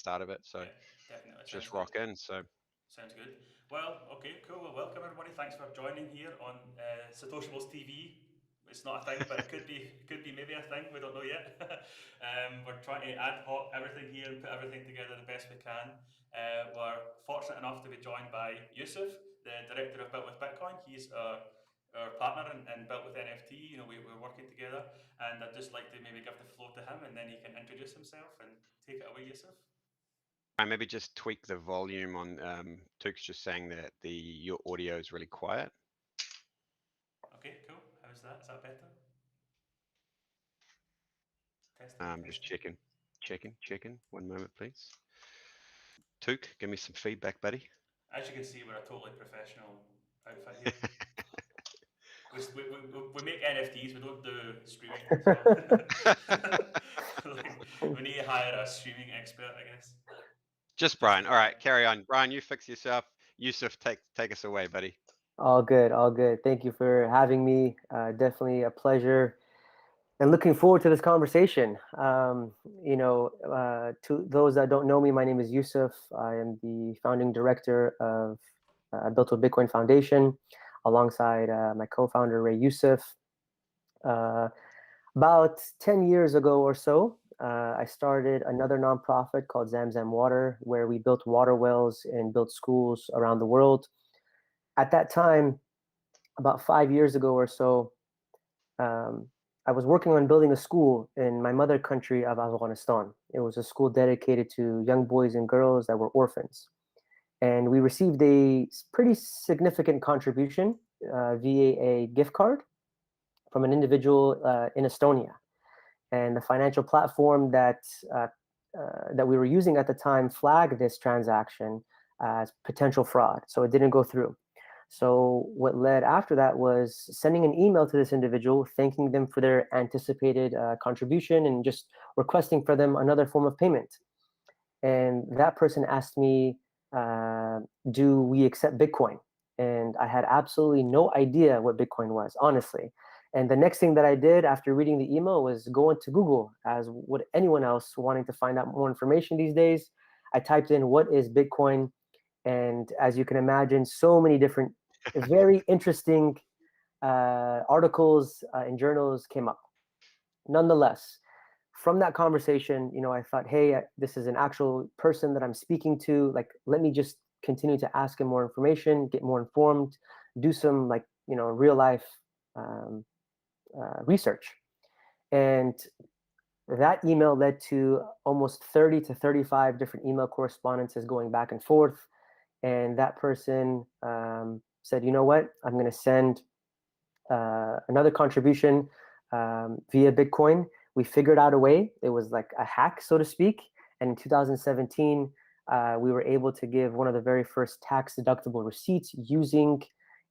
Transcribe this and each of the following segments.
start of it. So Yeah, definitely. Sounds just good. rock in. So Sounds good. Well, okay, cool. Well, welcome everybody. Thanks for joining here on Satoshibles TV. It's not a thing, but it could be maybe a thing. We don't know yet. We're trying to ad hoc everything here and put everything together the best we can. We're fortunate enough to be joined by Yusuf, the director of Built with Bitcoin. He's our partner in Built with NFT. You know, we're working together, and I'd just like to maybe give the floor to him, and then he can introduce himself and take it away, Yusuf. I maybe just tweak the volume on Tuk's just saying that your audio is really quiet. Okay, cool. How's that? Is that better? Testing, Just testing. checking. One moment, please. Tuk, give me some feedback, buddy. As you can see, we're a totally professional outfit here. We make NFTs, we don't do streaming, so like, we need to hire a streaming expert, I guess. Just Just Brian. All right, carry on. Brian, you fix yourself. Yusuf, take us away, buddy. All good, all good. Thank you for having me. Definitely a pleasure and looking forward to this conversation. To those that don't know me, my name is Yusuf. I am the founding director of Built with Bitcoin Foundation alongside my co-founder, Ray Yusuf. Uh, about 10 years ago or so, I started another nonprofit called Zamzam Water, where we built water wells and built schools around the world. At that time, about 5 years ago or so, um, I was working on building a school in my mother country of Afghanistan. It was a school dedicated to young boys and girls that were orphans. And we received a pretty significant contribution via a gift card from an individual in Estonia. And the financial platform that we were using at the time flagged this transaction as potential fraud. So it didn't go through. So what led after that was sending an email to this individual, thanking them for their anticipated contribution and just requesting for them another form of payment. And that person asked me, do we accept Bitcoin? And I had absolutely no idea what Bitcoin was, honestly. And the next thing that I did after reading the email was go into Google, as would anyone else wanting to find out more information these days. I typed in, what is Bitcoin? And as you can imagine, so many different, very interesting articles and journals came up. Nonetheless, from that conversation, I thought, hey, this is an actual person that I'm speaking to. Like, let me just continue to ask him more information, get more informed, do some real life research. And that email led to almost 30 to 35 different email correspondences going back and forth. And that person said, you know what, I'm going to send another contribution via Bitcoin. We figured out a way. It was like a hack, so to speak. And in 2017, we were able to give one of the very first tax deductible receipts using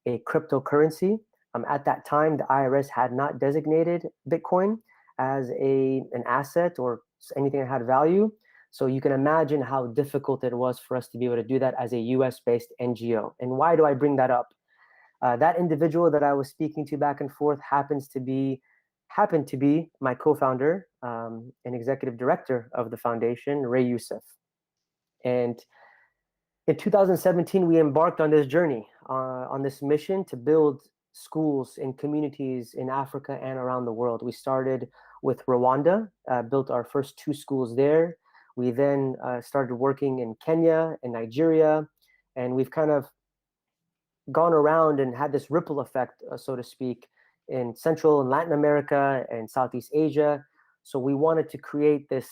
a cryptocurrency. At that time, the IRS had not designated Bitcoin as an asset or anything that had value. So you can imagine how difficult it was for us to be able to do that as a US-based NGO. And why do I bring that up? That individual that I was speaking to back and forth happened to be my co-founder and executive director of the foundation, Ray Yusuf. And in 2017, we embarked on this journey, on this mission to build schools in communities in Africa and around the world. We started with Rwanda, built our first 2 schools there. We then started working in Kenya and Nigeria, and we've kind of gone around and had this ripple effect, so to speak, in Central and Latin America and Southeast Asia. So we wanted to create this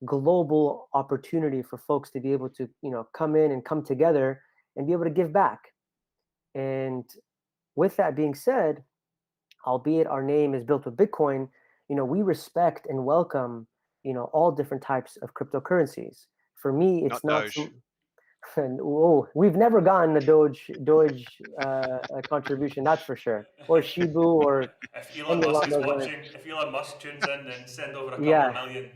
global opportunity for folks to be able to, come in and come together and be able to give back. And with that being said, albeit our name is Built with Bitcoin, we respect and welcome, all different types of cryptocurrencies. For me, it's Not not Doge. some. Oh, we've never gotten a Doge contribution, that's for sure, or Shibu, or If Elon any Musk along is those lines. watching, if Elon Musk tunes in, then send over a couple of Yeah, million. 10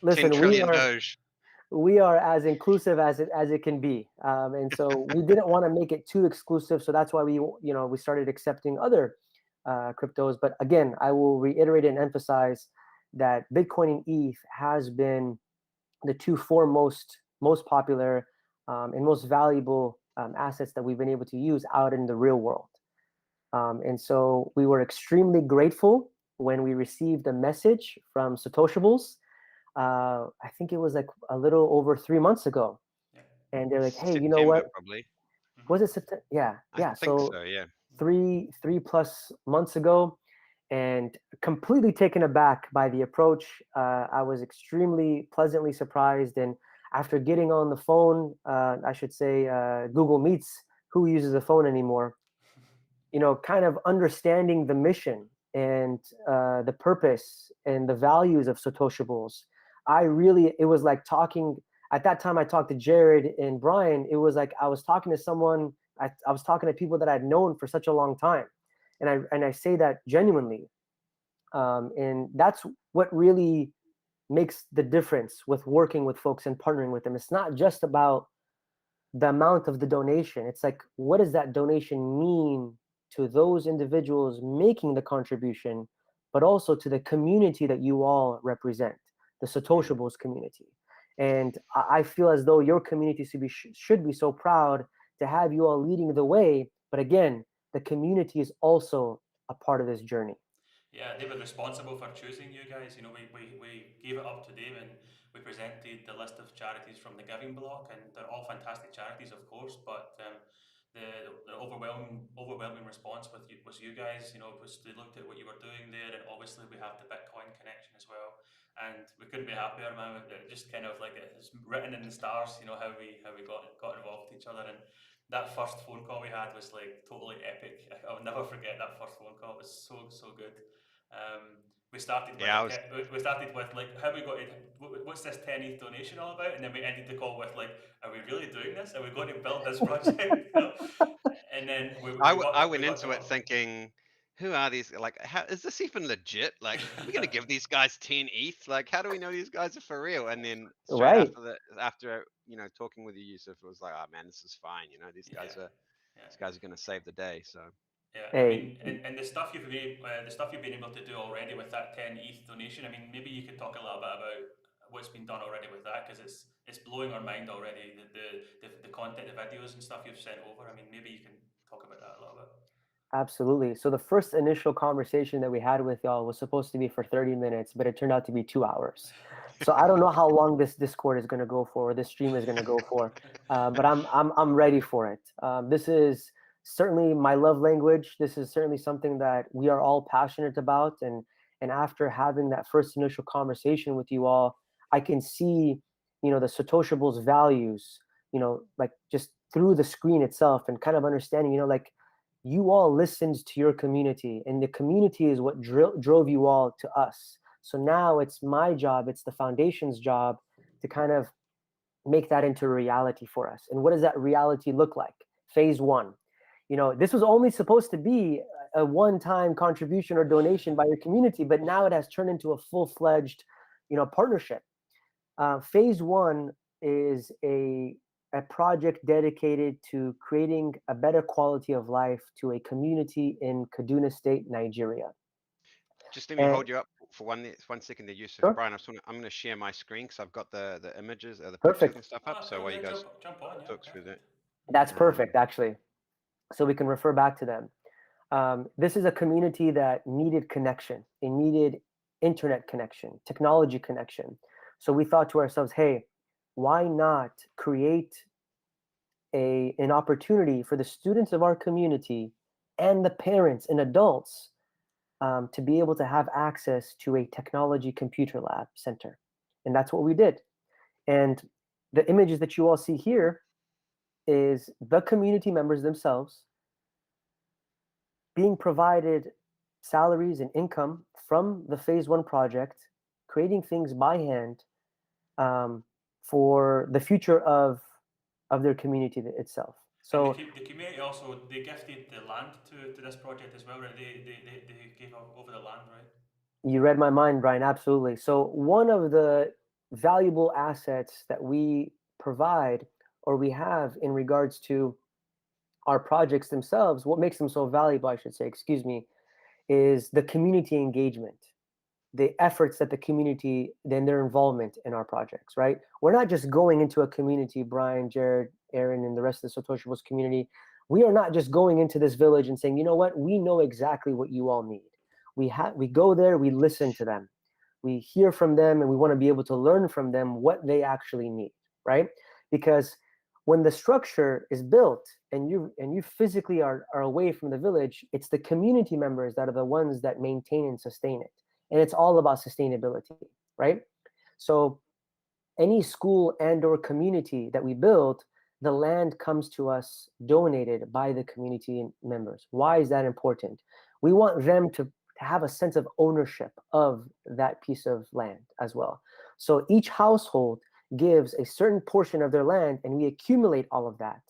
listen, trillion Doge. we are as inclusive as it can be, and so we didn't want to make it too exclusive. So that's why we started accepting other cryptos. But again, I will reiterate and emphasize that Bitcoin and ETH has been the two foremost, most popular, and most valuable assets that we've been able to use out in the real world. And so we were extremely grateful when we received a message from Satoshibles. I think it was like a little over 3 months ago. Yeah. And they're like, hey, you know September what? probably. Was it September? Yeah, I yeah. think So so. Yeah. three plus months ago, and completely taken aback by the approach. I was extremely pleasantly surprised. And after getting on the phone, I should say Google Meets, who uses a phone anymore? Kind of understanding the mission and the purpose and the values of Satoshibles. It was like talking, at that time I talked to Jared and Brian, it was like I was talking to someone, I was talking to people that I'd known for such a long time. And I say that genuinely. And that's what really makes the difference with working with folks and partnering with them. It's not just about the amount of the donation. It's like, what does that donation mean to those individuals making the contribution, but also to the community that you all represent, the Satoshibles community. And I feel as though your community should be so proud to have you all leading the way. But again, the community is also a part of this journey. Yeah, they were responsible for choosing you guys. We gave it up today when we presented the list of charities from the giving block, and they're all fantastic charities, of course. But the overwhelming response was you guys. Was they looked at what you were doing there, and obviously we have the Bitcoin connection as well, and we couldn't be happier, man. It just kind of like it's written in the stars. How we got involved with each other, and that first phone call we had was like totally epic. I'll never forget that first phone call. It was so good. We started with Yeah, I was. like how we got it. What's this 10 ETH donation all about? And then we ended the call with like, are we really doing this? Are we going to build this project? And then I we went got into it going. thinking, who are these? Like, how is this even legit? Like, we're gonna give these guys 10 ETH? Like, how do we know these guys are for real? And then straight Right. after talking with you, Yusuf, it was like, oh man, this is fine. Yeah, yeah. These guys are gonna save the day. So Yeah, I Hey, mean, and the stuff you've been able to do already with that 10 ETH donation. I mean, maybe you could talk a little bit about what's been done already with that, because it's blowing our mind already. The content, the videos and stuff you've sent over. I mean, maybe you can talk about that a little bit. absolutely. So the first initial conversation that we had with y'all was supposed to be for 30 minutes, but it turned out to be 2 hours. So I don't know how long this Discord is going to go for, or this stream is going to go for, but I'm ready for it. This is certainly my love language. This is certainly something that we are all passionate about, and after having that first initial conversation with you all, I can see, the Satoshibles values, like just through the screen itself, and kind of understanding, like you all listened to your community, and the community is what drove you all to us. So now it's my job, it's the foundation's job to kind of make that into reality for us. And what does that reality look like? Phase one. This was only supposed to be a one-time contribution or donation by your community, but now it has turned into a full-fledged, partnership. Phase one is a project dedicated to creating a better quality of life to a community in Kaduna State, Nigeria. just let me And hold you up for 1 second there, Yusuf. sure, Brian, I'm gonna share my screen because I've got the images, the pictures and perfect. stuff up. Ah, So cool. while you Yeah, guys jump on. Yeah, talk through that. perfect. That's Um, perfect, actually. So we can refer back to them. This is a community that needed connection. It needed internet connection, technology connection. So we thought to ourselves, hey, why not create an opportunity for the students of our community and the parents and adults to be able to have access to a technology computer lab center. And that's what we did. And the images that you all see here is the community members themselves being provided salaries and income from the phase one project, creating things by hand um, for the future of their community itself. And So the community also, they gifted the land to this project as well, right? They gave over the land, right? you read my mind, Brian. Absolutely. So one of the valuable assets that we provide or we have in regards to our projects themselves, what makes them so valuable, I should say, excuse me, is the community engagement. the efforts that the community, then their involvement in our projects, right? We're not just going into a community, Brian, Jared, Aaron, and the rest of the Satoshibles community. We are not just going into this village and saying, you know what, we know exactly what you all need. We go there, we listen to them, we hear from them, and we want to be able to learn from them what they actually need, right? Because when the structure is built and you physically are away from the village, it's the community members that are the ones that maintain and sustain it. And it's all about sustainability, right? So any school and or community that we build, the land comes to us donated by the community members. Why is that important? We want them to have a sense of ownership of that piece of land as well. So each household gives a certain portion of their land, and we accumulate all of that,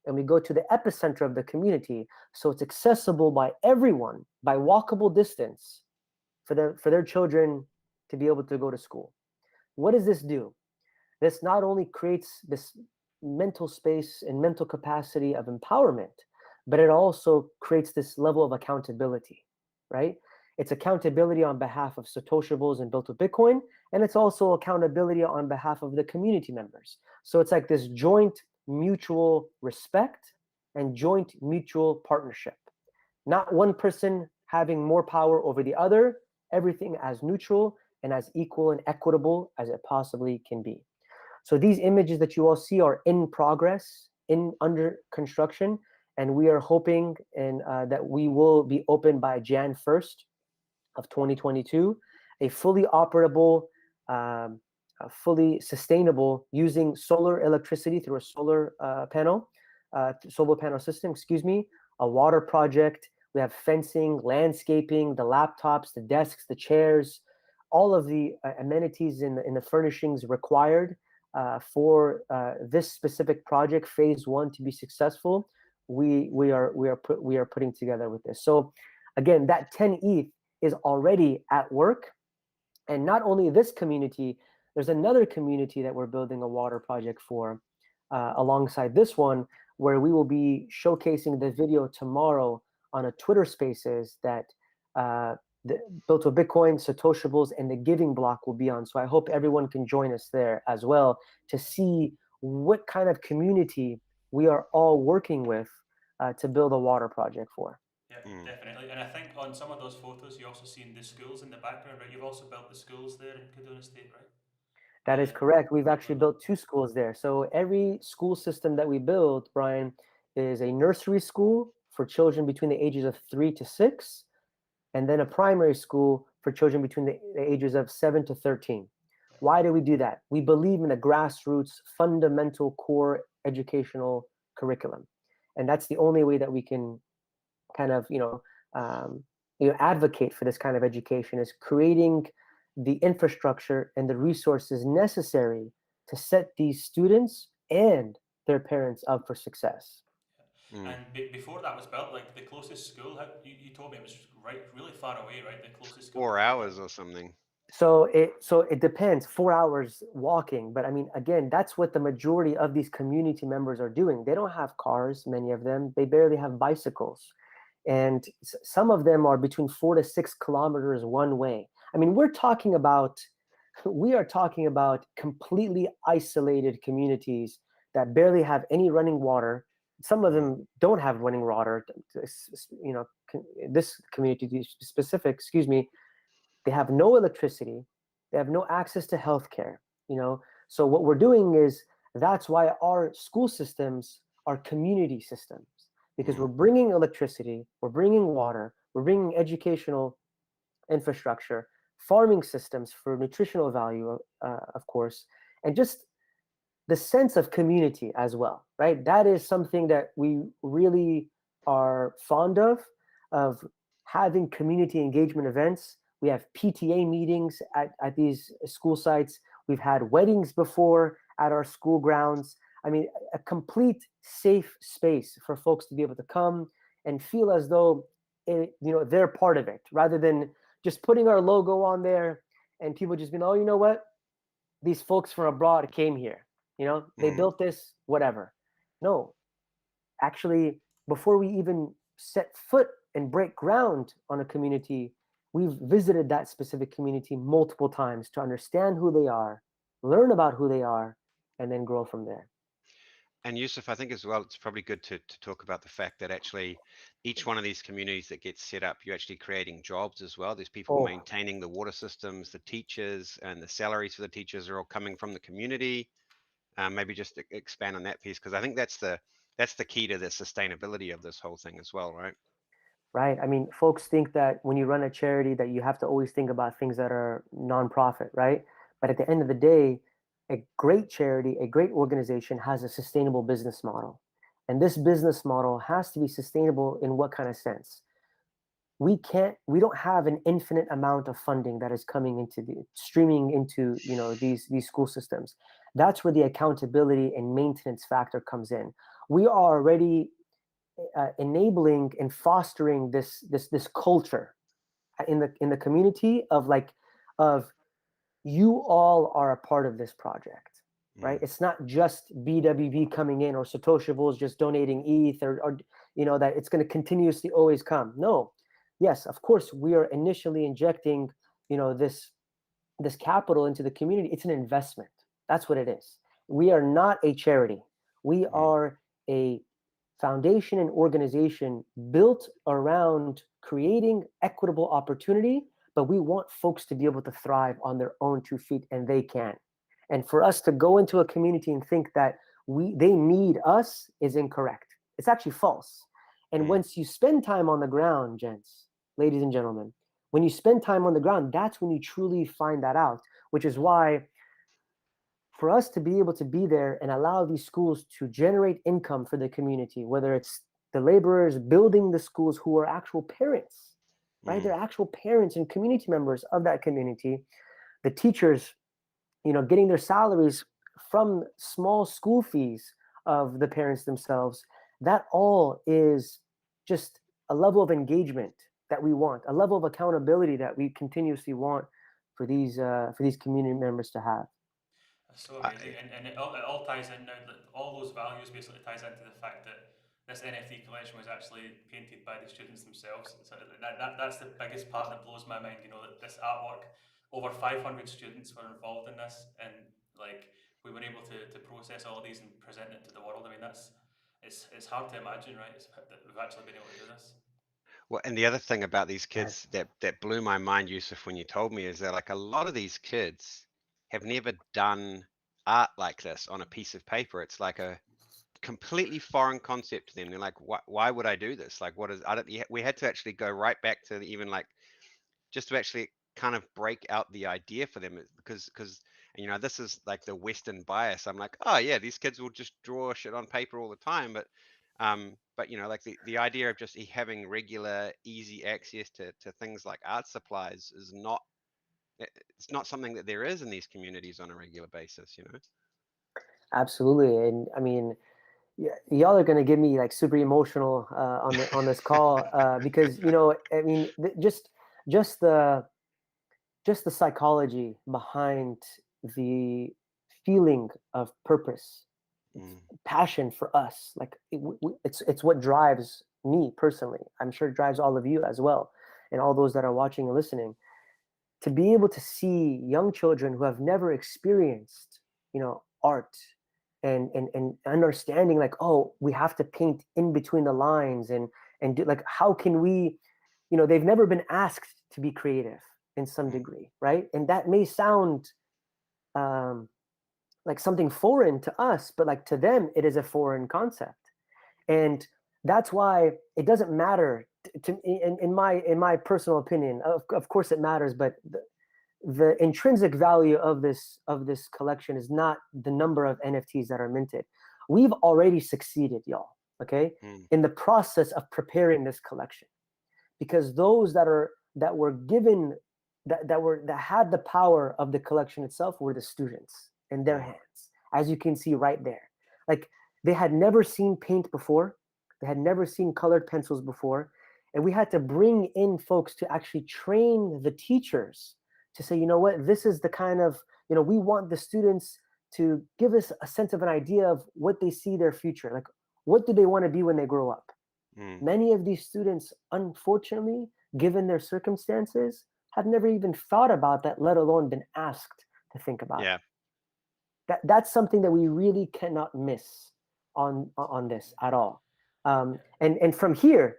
and we go to the epicenter of the community, so it's accessible by everyone by walkable distance for their children to be able to go to school. What does this do? This not only creates this mental space and mental capacity of empowerment, but it also creates this level of accountability, right? It's accountability on behalf of Satoshibles and Built with Bitcoin, and it's also accountability on behalf of the community members. So it's like this joint mutual respect and joint mutual partnership. Not one person having more power over the other, everything as neutral and as equal and equitable as it possibly can be. So these images that you all see are in progress, in under construction, and we are hoping that we will be open by Jan 1st of 2022, a fully operable, fully sustainable, using solar electricity through a solar panel system, excuse me, a water project. We have fencing, landscaping, the laptops, the desks, the chairs, all of the amenities in the furnishings required for this specific project, phase 1, to be successful. We are putting together with this. So again, that 10 ETH is already at work, and not only this community, there's another community that we're building a water project for alongside this one, where we will be showcasing the video tomorrow on a Twitter Spaces that the Built with Bitcoin, Satoshibles, and the Giving Block will be on. So I hope everyone can join us there as well to see what kind of community we are all working with to build a water project for. Yeah, definitely. And I think on some of those photos, you also seen the schools in the background, right? You've also built the schools there in Kaduna State, right? That is correct. We've Right, actually built 2 schools there. So every school system that we build, Brian, is a nursery school for children between the ages of 3 to 6, and then a primary school for children between the ages of 7 to 13. Why do we do that? We believe in the grassroots, fundamental, core educational curriculum. And that's the only way that we can kind of, advocate for this kind of education, is creating the infrastructure and the resources necessary to set these students and their parents up for success. And before that was built, like the closest school, you told me it was really far away, right? The closest school. 4 hours or something. So it depends. 4 hours walking, but I mean, again, that's what the majority of these community members are doing. They don't have cars, many of them. They barely have bicycles, and some of them are between 4 to 6 kilometers one way. I mean, we are talking about completely isolated communities that barely have any running water. Some of them don't have running water. This community specific, excuse me, they have no electricity, they have no access to healthcare. So what we're doing is, that's why our school systems are community systems, because we're bringing electricity, we're bringing water, we're bringing educational infrastructure, farming systems for nutritional value, of course, and just the sense of community as well, right? That is something that we really are fond of having community engagement events. We have PTA meetings at these school sites. We've had weddings before at our school grounds. I mean, a complete safe space for folks to be able to come and feel as though they're part of it, rather than just putting our logo on there and people just being, oh, you know what? These folks from abroad came here. They built this, whatever. No, actually, before we even set foot and break ground on a community, we've visited that specific community multiple times to understand who they are, learn about who they are, and then grow from there. And Yusuf, I think as well, it's probably good to talk about the fact that actually each one of these communities that gets set up, you're actually creating jobs as well. There's people Oh, maintaining the water systems, the teachers, and the salaries for the teachers are all coming from the community. Maybe just expand on that piece, because I think that's the key to the sustainability of this whole thing as well, right? right. I mean, folks think that when you run a charity that you have to always think about things that are nonprofit, right? But at the end of the day, a great charity, a great organization has a sustainable business model. And this business model has to be sustainable in what kind of sense? We don't have an infinite amount of funding that is coming into the streaming into, these school systems. That's where the accountability and maintenance factor comes in. We are already enabling and fostering this culture in the community of of you all are a part of this project, right? Mm, It's not just BWV coming in or Satoshibles just donating ETH or that it's going to continuously always come. No, yes, of course we are initially injecting this capital into the community. It's an investment. That's what it is. We are not a charity. We mm, are a foundation and organization built around creating equitable opportunity, but we want folks to be able to thrive on their own 2 feet, and they can. And for us to go into a community and think that they need us is incorrect. It's actually false. And mm. once you spend time on the ground, gents, ladies and gentlemen, when you spend time on the ground, that's when you truly find that out, which is why for us to be able to be there and allow these schools to generate income for the community, whether it's the laborers building the schools who are actual parents, right? They're Mm. actual parents and community members of that community, the teachers, getting their salaries from small school fees of the parents themselves. That all is just a level of engagement that we want, a level of accountability that we continuously want for these community members to have. That's so I, amazing, and it all ties in now. That all those values basically ties into the fact that this NFT collection was actually painted by the students themselves. So that's the biggest part that blows my mind. You know that this artwork, over 500 students were involved in this, and like we were able to process all these and present it to the world. I mean, it's hard to imagine, right? That we've actually been able to do this. well, and the other thing about these Right. kids that blew my mind, Yusuf, when you told me, is that like a lot of these kids have never done art like this on a piece of paper. It's like a completely foreign concept to them. They're like, why would I do this? Like, what is, I don't, we had to actually go right back to even like, just to actually kind of break out the idea for them, because this is like the Western bias. I'm like, oh yeah, these kids will just draw shit on paper all the time, but like the idea of just having regular easy access to things like art supplies is not, it's not something that there is in these communities on a regular basis. Absolutely. And I mean, y'all are gonna get me like super emotional on this call because I mean just the just the psychology behind the feeling of purpose, Mm, passion for us. Like it's what drives me personally. I'm sure it drives all of you as well, and all those that are watching and listening. To be able to see young children who have never experienced, art and understanding like, oh, we have to paint in between the lines and do like, how can we, they've never been asked to be creative in some mm, degree, right? And that may sound um, like something foreign to us, but like to them, it is a foreign concept. And that's why it doesn't matter in my personal opinion. Of course it matters, but the intrinsic value of this collection is not the number of NFTs that are minted. We've already succeeded, y'all, okay, mm, in the process of preparing this collection, because those that were given that had the power of the collection itself were the students in their mm, hands, as you can see right there. Like, they had never seen paint before, they had never seen colored pencils before, and we had to bring in folks to actually train the teachers to say, you know what, this is the kind of, we want the students to give us a sense of an idea of what they see their future, like what do they want to be when they grow up. mm, Many of these students, unfortunately, given their circumstances, have never even thought about that, let alone been asked to think about it. Yeah. That's something that we really cannot miss on this at all. And from here,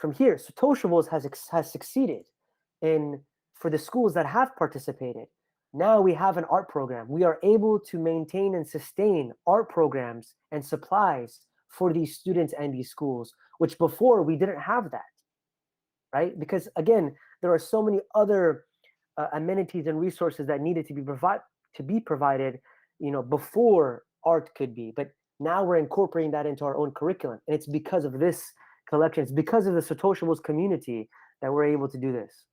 Satoshibles has succeeded in, for the schools that have participated. Now we have an art program. We are able to maintain and sustain art programs and supplies for these students and these schools, which before we didn't have that, right? Because again, there are so many other amenities and resources that needed to be provided, before art could be. But now we're incorporating that into our own curriculum, and it's because of this collection. It's because of the Satoshibles community that we're able to do this.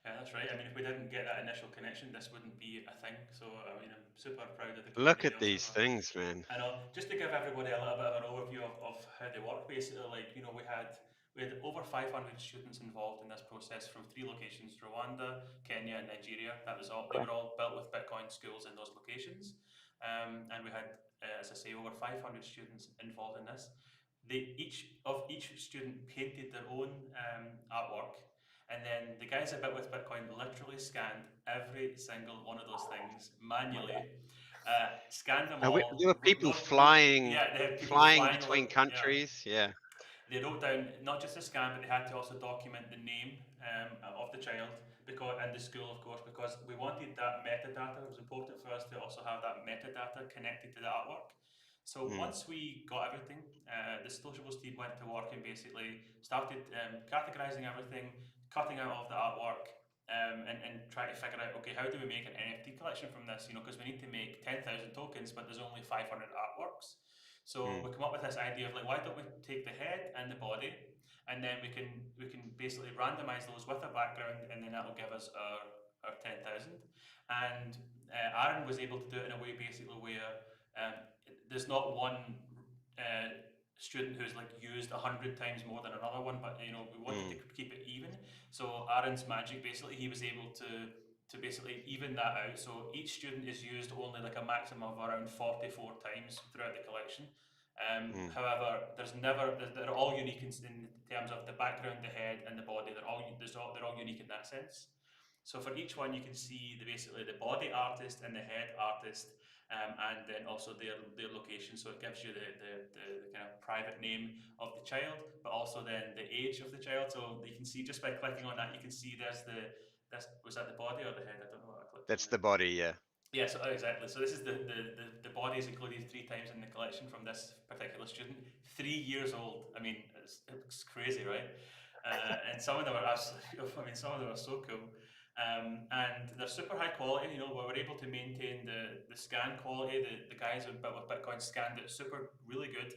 Yeah, that's right. I mean, if we didn't get that initial connection, this wouldn't be a thing. So, I mean, I'm super proud of the Look community at also these for. things, man. I know, just to give everybody a little bit of an overview of how they work, basically, like, we had over 500 students involved in this process from 3 locations: Rwanda, Kenya, and Nigeria. That was all. They were all built with Bitcoin schools in those locations, and we had, as I say, over 500 students involved in this. Each student painted their own artwork, and then the guys at Bit with Bitcoin literally scanned every single one of those things manually, scanned them all. There were people Yeah, they had people flying flying. between Yeah, countries. Yeah. they wrote down not just the scan, but they had to also document the name of the child, and the school, of course, because we wanted that metadata. It was important for us to also have that metadata connected to the artwork. So Mm, once we got everything, the Satoshibles team went to work and basically started categorizing everything, cutting out all of the artwork, and try to figure out, okay, how do we make an NFT collection from this? Because we need to make 10,000 tokens, but there's only 500 artworks. So mm, we come up with this idea of, like, why don't we take the head and the body, and then we can basically randomize those with a background, and then that'll give us our 10,000. And Aaron was able to do it in a way basically where there's not one student who's like used 100 times more than another one, but we wanted to mm, keep it even. So Aaron's magic, basically, he was able to basically even that out. So each student is used only like a maximum of around 44 times throughout the collection. mm, However, they're all unique in terms of the background, the head, and the body. They're all unique in that sense. So for each one, you can see basically the body artist and the head artist, and then also their location. So it gives you the kind of private name of the child, but also then the age of the child. So you can see, just by clicking on that, you can see was that the body or the head? I don't know what I clicked on that's there. the body. Yeah. Yeah, so exactly. So this is the body is included 3 times in the collection from this particular student, 3 years old. I mean, it's crazy, right? And some of them are absolutely, I mean, some of them are so cool. And they're super high quality. We're able to maintain the scan quality. The guys with Bitcoin scanned it super really good.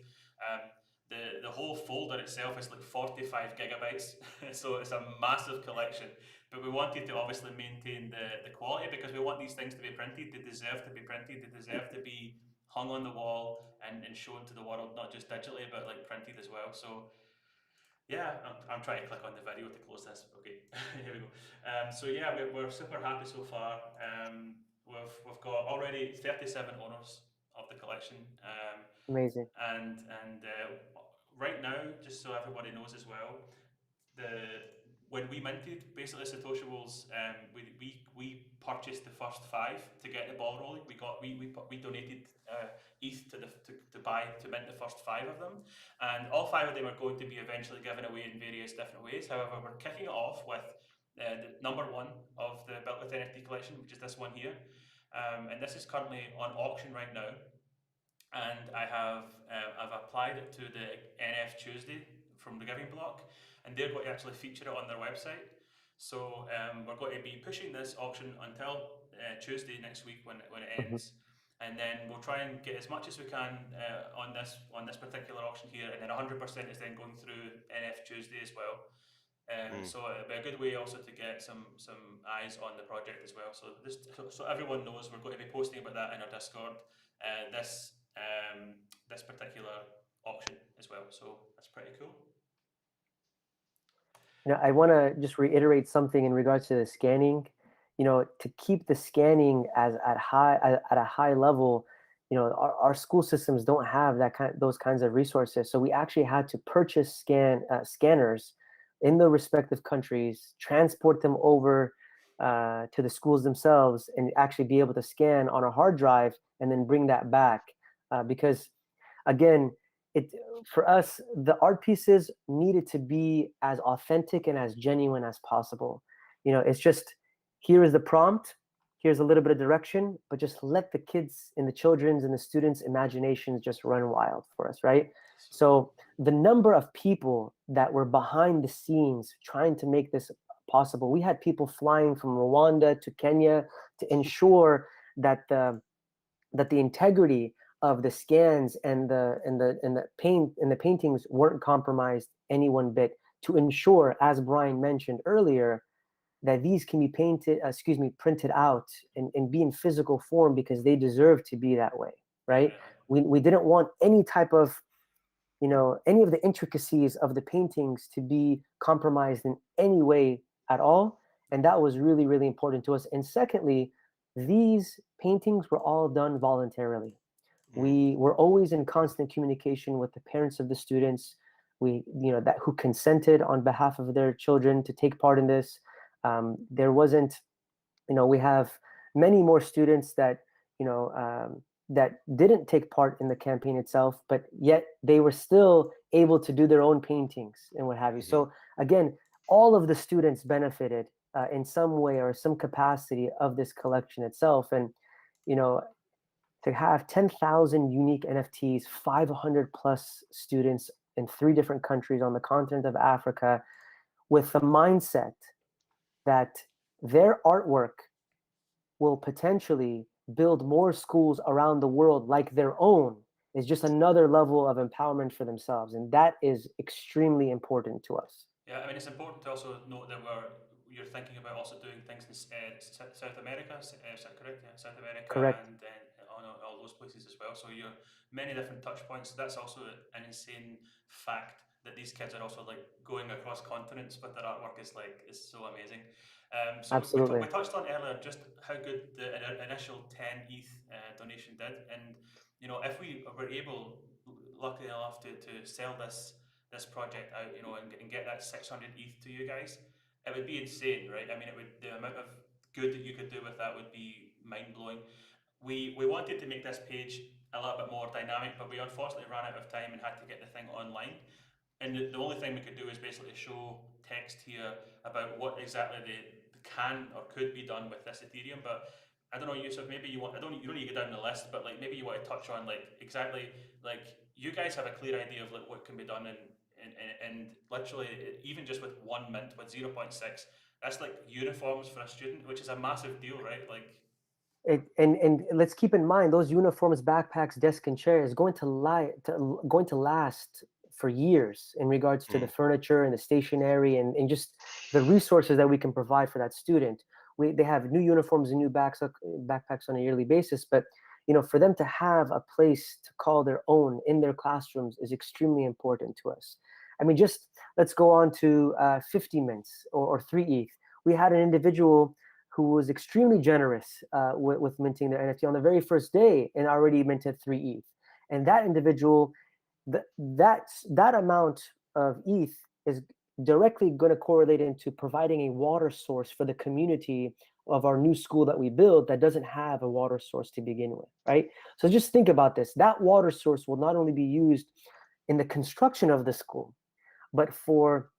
The whole folder itself is like 45 gigabytes, so it's a massive collection. But we wanted to obviously maintain the quality, because we want these things to be printed. They deserve to be printed. They deserve to be hung on the wall and shown to the world, not just digitally, but like printed as well. So yeah, I'm trying to click on the video to close this. Okay, here we go. So yeah, we're super happy so far. We've got already 37 owners of the collection. Amazing. And right now, just so everybody knows as well, the when we minted basically Satoshibles, we purchased the first 5 to get the ball rolling. We donated ETH to mint the first 5 of them, and all 5 of them are going to be eventually given away in various different ways. However, we're kicking it off with the number 1 of the Built With NFT collection, which is this one here, and this is currently on auction right now. And I've applied it to the NF Tuesday from the Giving Block, and they're going to actually feature it on their website. So we're going to be pushing this auction until Tuesday next week when it Mhm. ends, and then we'll try and get as much as we can on this particular auction here, and then 100% is then going through NF Tuesday as well. Mm. So it'll be a good way also to get some eyes on the project as well. So everyone knows, we're going to be posting about that in our Discord. This particular auction as well. So that's pretty cool. I want to just reiterate something in regards to the scanning. To keep the scanning at a high level, our school systems don't have those kinds of resources. So we actually had to purchase scanners in the respective countries, transport them over to the schools themselves, and actually be able to scan on a hard drive and then bring that back. Because again, for us, the art pieces needed to be as authentic and as genuine as possible. It's just, here is the prompt, here's a little bit of direction, but just let the kids and the children's and the students' imaginations just run wild for us, right? So the number of people that were behind the scenes trying to make this possible, we had people flying from Rwanda to Kenya to ensure that the integrity of the scans and the paintings weren't compromised any one bit, to ensure, as Brian mentioned earlier, that these can be printed out and be in physical form, because they deserve to be that way, right? We didn't want any type of, any of the intricacies of the paintings to be compromised in any way at all. And that was really, really important to us. And secondly, these paintings were all done voluntarily. We were always in constant communication with the parents of the students, that who consented on behalf of their children to take part in this. There wasn't, we have many more students that, that didn't take part in the campaign itself, but yet they were still able to do their own paintings and what have you. So again, all of the students benefited in some way or some capacity of this collection itself. And, to have 10,000 unique NFTs, 500 plus students in 3 different countries on the continent of Africa, with the mindset that their artwork will potentially build more schools around the world like their own, is just another level of empowerment for themselves. And that is extremely important to us. Yeah, I mean, it's important to also note that you're thinking about also doing things in South America, is that correct? Yeah, South America. Correct. And on all those places as well. So you're many different touch points. So that's also an insane fact, that these kids are also like going across continents with their artwork is so amazing. So Absolutely. we touched on earlier just how good the initial 10 ETH donation did, and if we were able, luckily enough, to sell this project out, and get that 600 ETH to you guys, it would be insane, right? I mean, the amount of good that you could do with that would be mind blowing. We wanted to make this page a little bit more dynamic, but we unfortunately ran out of time and had to get the thing online. And the only thing we could do is basically show text here about what exactly the can or could be done with this Ethereum. But I don't know, Yusuf, maybe you don't need to go down the list, but like maybe you want to touch on exactly, you guys have a clear idea of what can be done, and literally, even just with 1 mint, with 0.6, that's like uniforms for a student, which is a massive deal, right? And let's keep in mind, those uniforms, backpacks, desk and chairs going to last for years in regards to the furniture and the stationery and just the resources that we can provide for that student. They have new uniforms and new backpacks on a yearly basis, but for them to have a place to call their own in their classrooms is extremely important to us. I mean, just let's go on to 50 mints or 3 ETH. We had an individual who was extremely generous with minting their NFT on the very first day and already minted 3 ETH. And that individual, that amount of ETH is directly going to correlate into providing a water source for the community of our new school that we build that doesn't have a water source to begin with, right? So just think about this. That water source will not only be used in the construction of the school, but for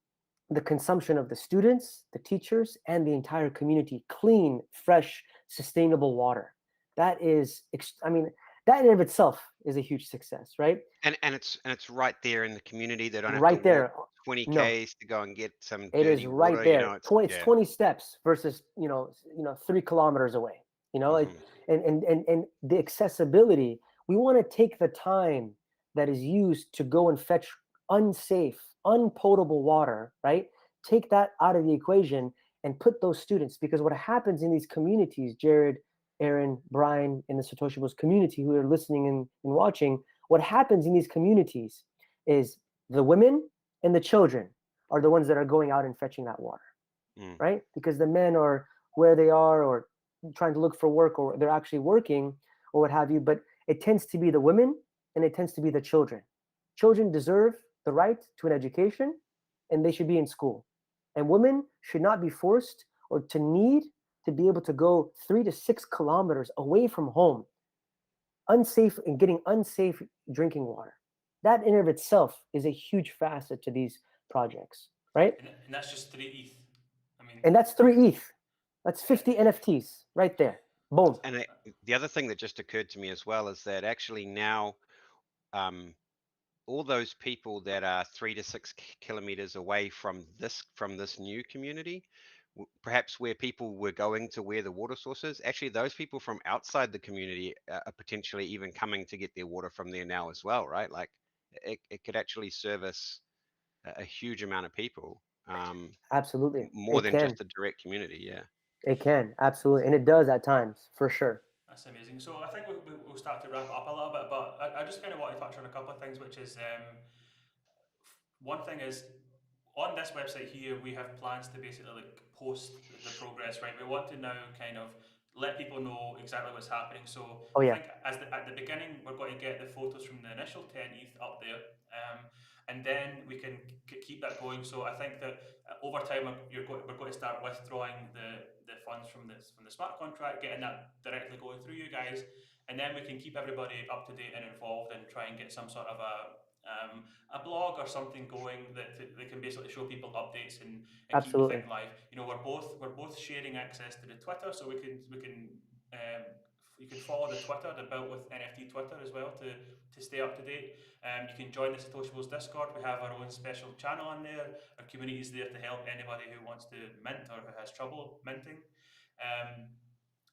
the consumption of the students, the teachers, and the entire community. Clean, fresh, sustainable water. That is, that in of itself is a huge success, right? And it's right there in the community. They don't have right to there. walk 20 No. Ks to go and get some It dirty is right water. there. It's 20 steps versus 3 kilometers away. And the accessibility. We want to take the time that is used to go and fetch unsafe, unpotable water, right? Take that out of the equation and put those students, because what happens in these communities, Jared, Aaron, Brian, in the Satoshibles community who are listening and watching, what happens in these communities is the women and the children are the ones that are going out and fetching that water, right? Because the men are where they are or trying to look for work, or they're actually working or what have you, but it tends to be the women and it tends to be the children. Children deserve the right to an education, and they should be in school. And women should not be forced or to need to be able to go 3 to 6 kilometers away from home, unsafe and getting unsafe drinking water. That in and of itself is a huge facet to these projects, right? And that's just 3 ETH. I mean, And that's 3 ETH. That's 50 NFTs right there. Boom. And the other thing that just occurred to me as well is that actually now, um, all those people that are 3 to 6 kilometers away from this new community, perhaps where people were going to where the water source is, actually those people from outside the community are potentially even coming to get their water from there now as well, right? Like it could actually service a huge amount of people, Absolutely. more It than can. just the direct community. Yeah. It can. Absolutely. And it does at times, for sure. that's amazing. So I think we'll start to wrap up a little bit, but I just kind of want to touch on a couple of things, which is one thing is on this website here, we have plans to basically like post the progress, right? We want to now kind of let people know exactly what's happening. So Oh, I yeah. think at the beginning, we're going to get the photos from the initial 10 ETH up there. And then we can keep that going. So I think that over time, we're going to start withdrawing the funds from the smart contract, getting that directly going through you guys, and then we can keep everybody up to date and involved and try and get some sort of a blog or something going that they can basically show people updates and keep the Absolutely. thing live. You know, we're both sharing access to the Twitter, so we can you can follow the Twitter, the Built With NFT Twitter as well to stay up to date. You can join the Satoshibles Discord. We have our own special channel on there. Our community is there to help anybody who wants to mint or who has trouble minting. Um,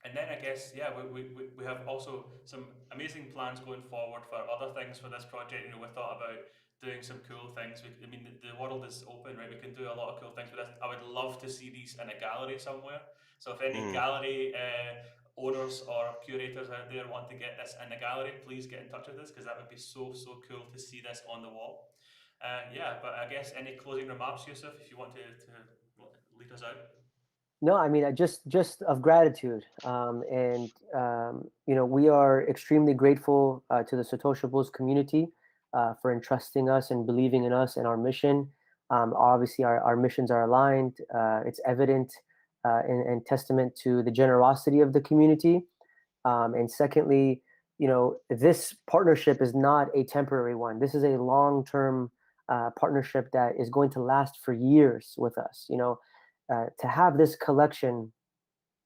and then I guess, yeah, we have also some amazing plans going forward for other things for this project. You know, we thought about doing some cool things. I mean, the world is open, right? We can do a lot of cool things with this. I would love to see these in a gallery somewhere. So if any Mm. gallery owners or curators out there want to get this in the gallery, please get in touch with us because that would be so, so cool to see this on the wall. Yeah, but I guess any closing remarks, Yusuf, if you want to lead us out? No, I mean, just of gratitude, and we are extremely grateful to the Satoshibles community for entrusting us and believing in us and our mission. Obviously, our missions are aligned. It's evident and testament to the generosity of the community. And secondly, this partnership is not a temporary one. This is a long-term partnership that is going to last for years with us. To have this collection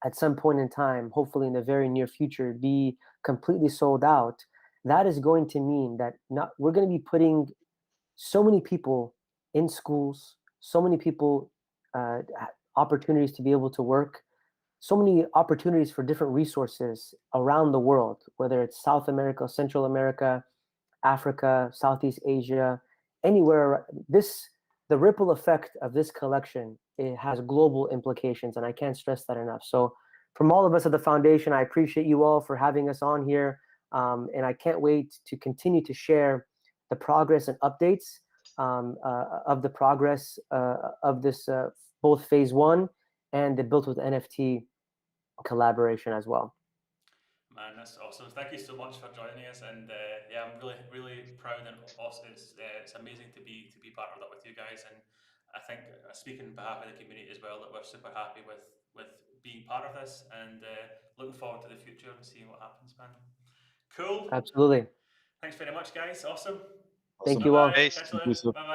at some point in time, hopefully in the very near future, be completely sold out, that is going to mean that we're going to be putting so many people in schools, so many people opportunities to be able to work, so many opportunities for different resources around the world, whether it's South America, Central America, Africa, Southeast Asia, anywhere. The ripple effect of this collection, it has global implications, and I can't stress that enough. So, from all of us at the foundation, I appreciate you all for having us on here, and I can't wait to continue to share the progress and updates of the progress of this both phase one and the Built With NFT collaboration as well. Man, that's awesome. Thank you so much for joining us, and yeah, I'm really, really proud and also it's amazing to be partnered up with you guys. And I think speaking on behalf of the community as well, that we're super happy with being part of this, and looking forward to the future and seeing what happens, man. Cool. Absolutely. Thanks very much, guys. Awesome. Thank Awesome. you all. Bye bye. Peace. Catch you Thank you, later. sir. Bye bye.